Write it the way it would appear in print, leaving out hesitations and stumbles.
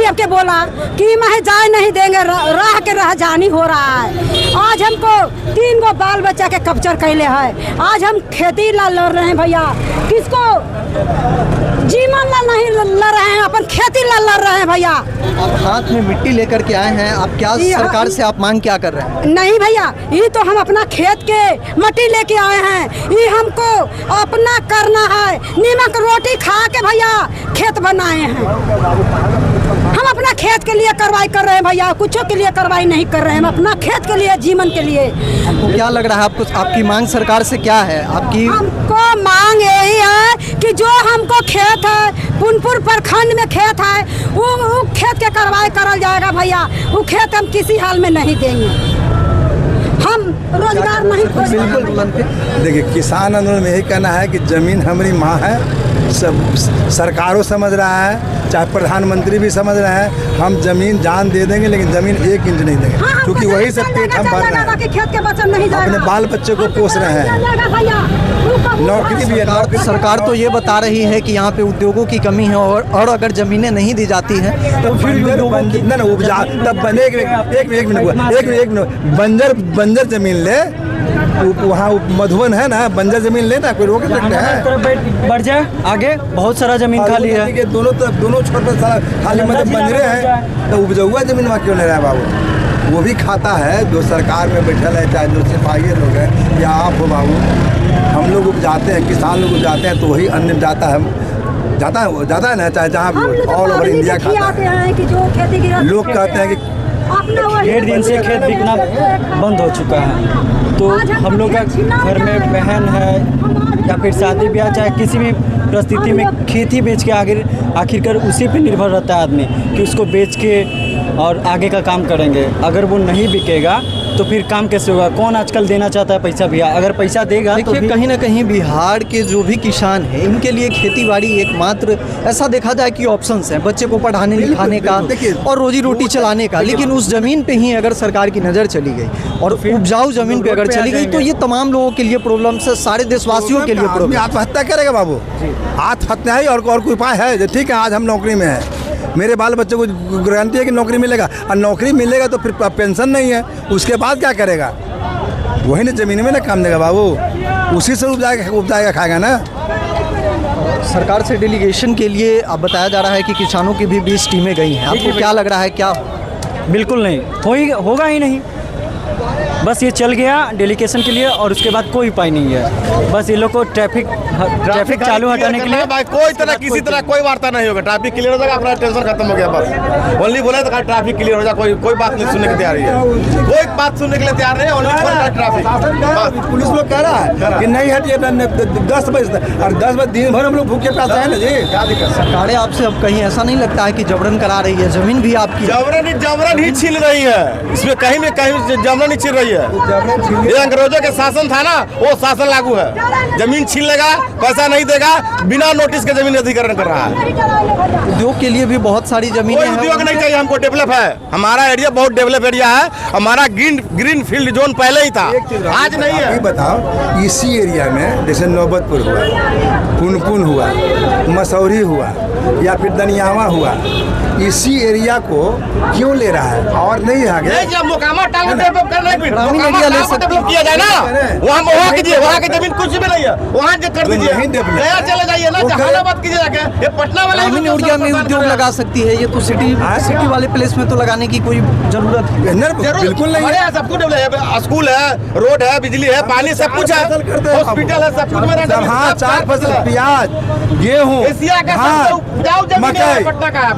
जब के बोला कि मैं जाए नहीं देंगे, राह के रह जानी हो रहा है। आज हमको 3 गो बाल बच्चा के कब्जा कैले है। आज हम खेती ला लड़ रहे हैं भैया, किसको जीवन ला नहीं लड़ रहे हैं, अपन खेती ला लड़ रहे हैं भैया। आप हाथ में मिट्टी लेकर के आए हैं, आप क्या सरकार से आप मांग क्या कर रहे हैं? नहीं भैया, ये तो हम अपना खेत के मट्टी लेके आए हैं, ये हमको अपना करना है। नीमक रोटी खा के भैया खेत बनाए हैं। हम अपना खेत के लिए कार्रवाई कर रहे हैं भैया, कुछों के लिए कार्रवाई नहीं कर रहे हैं। हम अपना खेत के लिए, जीवन के लिए। आपको क्या लग रहा है, आपको आपकी मांग सरकार से क्या है? आपकी हमको मांग यही है कि जो हमको खेत है, पुनपुर प्रखंड में खेत है, वो खेत के कार्रवाई करल जाएगा भैया। वो खेत हम किसी हाल में नहीं देंगे, हम रोजगार नहीं खोजेंगे। देखिए, किसान आंदोलन में यही कहना है कि जमीन हमारी माँ है। सब सरकारों समझ रहा है, चाहे प्रधानमंत्री भी समझ रहे हैं। हम जमीन जान दे देंगे, लेकिन जमीन 1 इंच नहीं देंगे, क्योंकि वही से पेट हम भर रहे हैं, अपने बाल बच्चे को पोस रहे हैं। नौकरी भी है। सरकार तो ये बता रही है कि यहाँ पे उद्योगों की कमी है, और अगर जमीनें नहीं दी जाती हैं तो फिर ना उपजा तब बने। एक मिनट, बंजर जमीन ले, वहाँ मधुबन है ना, बंजर जमीन लेना कोई रोक सकते हैं? बढ़ जाए आगे, बहुत सारा जमीन खाली है। दोनों तरफ, दोनं छोर पर सारा खाली, मतलब बंजरे हैं, तो उपजाऊआ जमीन वहाँ क्यों ले रहा है बाबू? वो भी खाता है, जो सरकार में बैठल है, चाहे जो सिपाही लोग हैं या आप हो बाबू। हम लोग उपजाते हैं, किसान लोग उपजाते हैं, तो वही अन्न जाता है ना, चाहे जहाँ भी ऑल ओवर इंडिया खाता है। लोग कहते हैं कि 1.5 दिन से खेत बिकना बंद हो चुका है। तो हम लोग का घर में बहन है या फिर शादी ब्याह, चाहे किसी भी परिस्थिति में खेती बेच के आखिरकार उसी पे निर्भर रहता है आदमी कि उसको बेच के और आगे का काम करेंगे। अगर वो नहीं बिकेगा तो फिर काम कैसे होगा? कौन आजकल देना चाहता है पैसा भैया? अगर पैसा देगा तो कहीं ना कहीं बिहार के जो भी किसान हैं, इनके लिए खेतीबाड़ी एकमात्र ऐसा देखा जाए कि ऑप्शंस हैं, बच्चे को पढ़ाने लिखाने का और रोजी रोटी चलाने का। लेकिन उस जमीन पे ही अगर सरकार की नज़र चली गई और उपजाऊ जमीन पे अगर चली गई तो ये तमाम लोगों के लिए प्रॉब्लम है, सारे देशवासियों के लिए प्रॉब्लम। आत्महत्या करेगा बाबू, आत्महत्या ही और कोई उपाय है? ठीक है, आज हम नौकरी में है, मेरे बाल बच्चे को गारंटी है कि नौकरी मिलेगा, और नौकरी मिलेगा तो फिर पेंशन नहीं है, उसके बाद क्या करेगा? वही ना जमीन में ना काम देगा बाबू, उसी से उपजाएगा खाएगा ना। सरकार से डेलीगेशन के लिए अब बताया जा रहा है कि किसानों की भी 20 टीमें गई हैं। आपको क्या लग रहा है, क्या? बिल्कुल नहीं होगा ही नहीं। बस ये चल गया डेलीगेशन के लिए और उसके बाद कोई उपाय नहीं है। बस ये लोग को ट्रैफिक चालू हटाने के लिए कोई तरह किसी तरह कोई वार्ता नहीं होगा। ट्रैफिक क्लियर हो जाएगा, अपना टेंशन खत्म हो गया। बस ओनली बोले तो ट्रैफिक क्लियर हो जाए, कोई बात नहीं सुनने की तैयारी है, कोई बात सुनने के लिए तैयार नहीं है। ओनली ट्रैफिक पुलिस लोग कह रहा है कि नहीं हटिए 10 बजे तक, और 10 बजे दिन भर हम लोग भूखे प्यासे हैं ना जी। क्या दिक्कत? सरकारें आपसे अब कहीं ऐसा नहीं लगता है कि जबरन करा रही है? जमीन भी आपकी जबरन ही छीन रही है, इसमें कहीं में कहीं जबरन ही छीन रही है। ये अंग्रेजों के शासन था ना, वो शासन लागू है। जमीन छीन लेगा, पैसा नहीं देगा, बिना नोटिस के जमीन अधिग्रहण कर रहा है। उद्योग के लिए भी बहुत सारी जमीन कोई उद्योग नहीं चाहिए हमको, डेवलप है हमारा एरिया, बहुत डेवलप एरिया है हमारा। ग्रीन फील्ड जोन पहले ही था, आज नहीं है। बताओ, इसी एरिया में जैसे नौबतपुर हुआ, पुनपुन हुआ, मसौरी हुआ या फिर दनियावा हुआ, इसी एरिया को क्यों ले रहा है? और नहीं आगे ग्रामीण एरिया ले सकते किया जाए ना, वहाँ कीजिए, वहाँ की जमीन कुछ भी नहीं है, वहाँ कर दीजिए, नया चले जाइए ना, जहानाबाद कीजिए जाके। ये पटना वाले ग्रामीण एरिया में उद्योग लगा सकती है, ये तो सिटी वाले प्लेस में तो लगाने की कोई जरूरत बिल्कुल नहीं है। सब कुछ स्कूल है, रोड है, बिजली है, पानी, सब कुछ है, हॉस्पिटल है, सब कुछ। हाँ, 4 फसल, प्याज, गेहूँ, एशिया का सबसे उपजाऊ जमीन पटना का है।